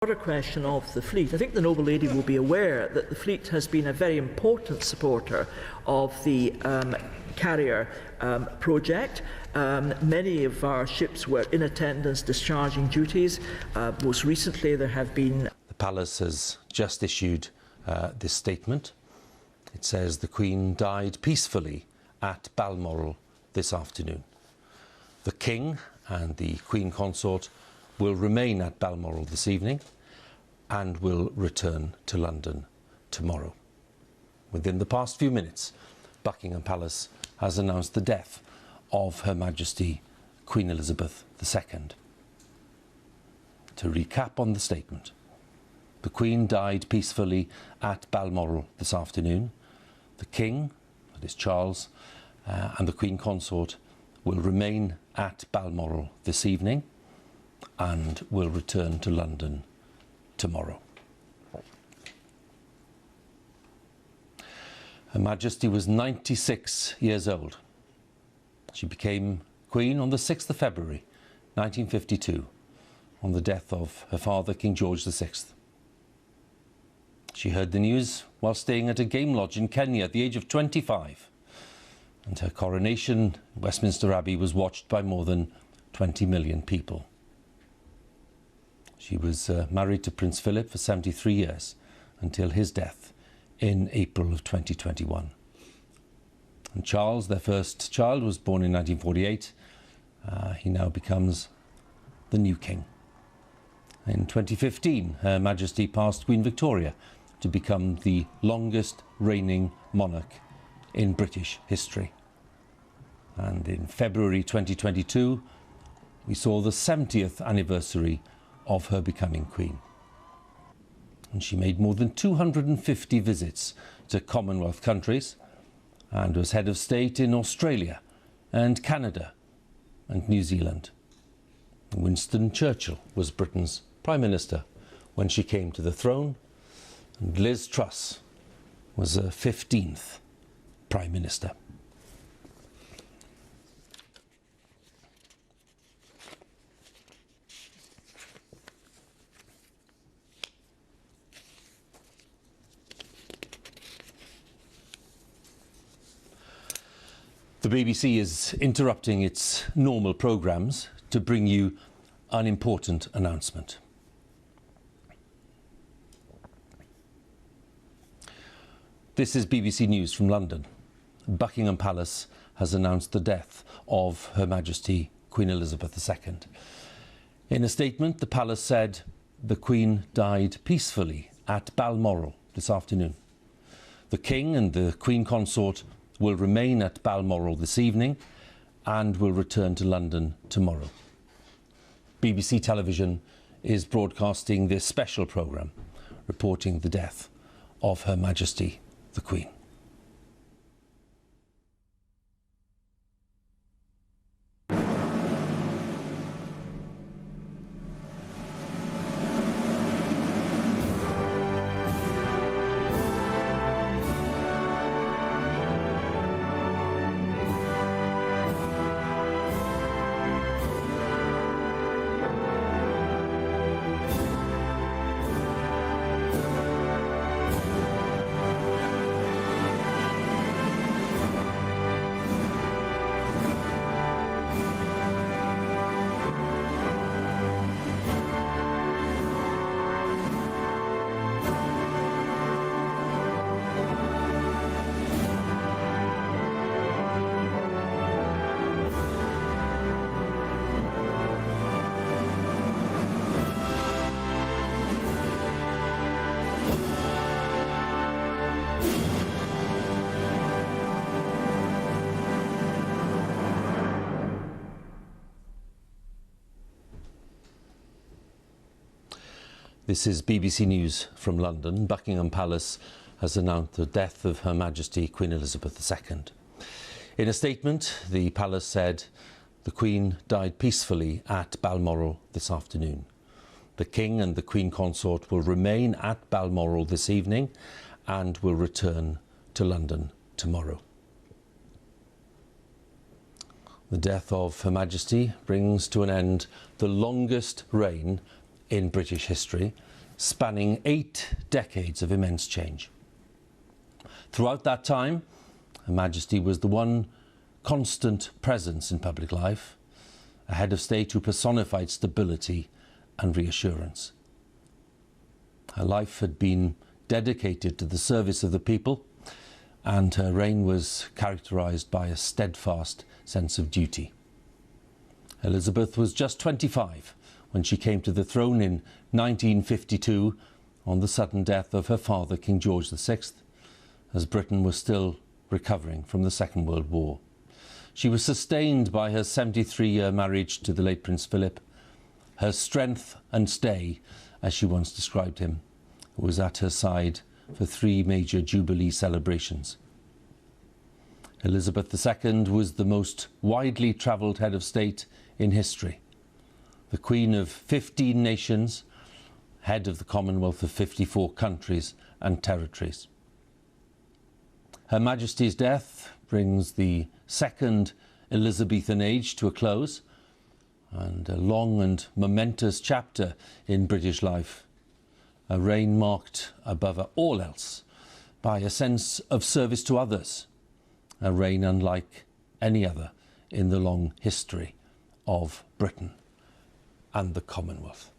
broader question of the fleet. I think the noble lady will be aware that the fleet has been a very important supporter of the carrier project. Many of our ships were in attendance discharging duties. Most recently there have been... The Palace has just issued this statement. It says the Queen died peacefully at Balmoral this afternoon. The King and the Queen Consort will remain at Balmoral this evening and will return to London tomorrow. Within the past few minutes, Buckingham Palace has announced the death of Her Majesty Queen Elizabeth II. To recap on the statement, the Queen died peacefully at Balmoral this afternoon. The King, that is Charles, and the Queen Consort will remain at Balmoral this evening and will return to London tomorrow. Her Majesty was 96 years old. She became Queen on the 6th of February 1952 on the death of her father, King George VI. She heard the news while staying at a game lodge in Kenya at the age of 25, and her coronation in Westminster Abbey was watched by more than 20 million people. She was married to Prince Philip for 73 years until his death in April of 2021. And Charles, their first child, was born in 1948. He now becomes the new king. In 2015, Her Majesty passed Queen Victoria to become the longest reigning monarch in British history. And in February 2022, we saw the 70th anniversary of her becoming Queen. And she made more than 250 visits to Commonwealth countries and was head of state in Australia and Canada and New Zealand. Winston Churchill was Britain's Prime Minister when she came to the throne, and Liz Truss was her 15th Prime Minister. The BBC is interrupting its normal programmes to bring you an important announcement. This is BBC News from London. Buckingham Palace has announced the death of Her Majesty Queen Elizabeth II. In a statement, the Palace said the Queen died peacefully at Balmoral this afternoon. The King and the Queen Consort will remain at Balmoral this evening and will return to London tomorrow. BBC Television is broadcasting this special programme reporting the death of Her Majesty the Queen. This is BBC News from London. Buckingham Palace has announced the death of Her Majesty Queen Elizabeth II. In a statement, the Palace said the Queen died peacefully at Balmoral this afternoon. The King and the Queen Consort will remain at Balmoral this evening and will return to London tomorrow. The death of Her Majesty brings to an end the longest reign in British history, spanning 8 decades of immense change. Throughout that time, Her Majesty was the one constant presence in public life, a head of state who personified stability and reassurance. Her life had been dedicated to the service of the people, and her reign was characterised by a steadfast sense of duty. Elizabeth was just 25 when she came to the throne in 1952 on the sudden death of her father, King George VI, as Britain was still recovering from the Second World War. She was sustained by her 73-year marriage to the late Prince Philip, her strength and stay, as she once described him, who was at her side for 3 major Jubilee celebrations. Elizabeth II was the most widely travelled head of state in history, the Queen of 15 nations, head of the Commonwealth of 54 countries and territories. Her Majesty's death brings the second Elizabethan age to a close, and a long and momentous chapter in British life, a reign marked above all else by a sense of service to others, a reign unlike any other in the long history of Britain and the Commonwealth.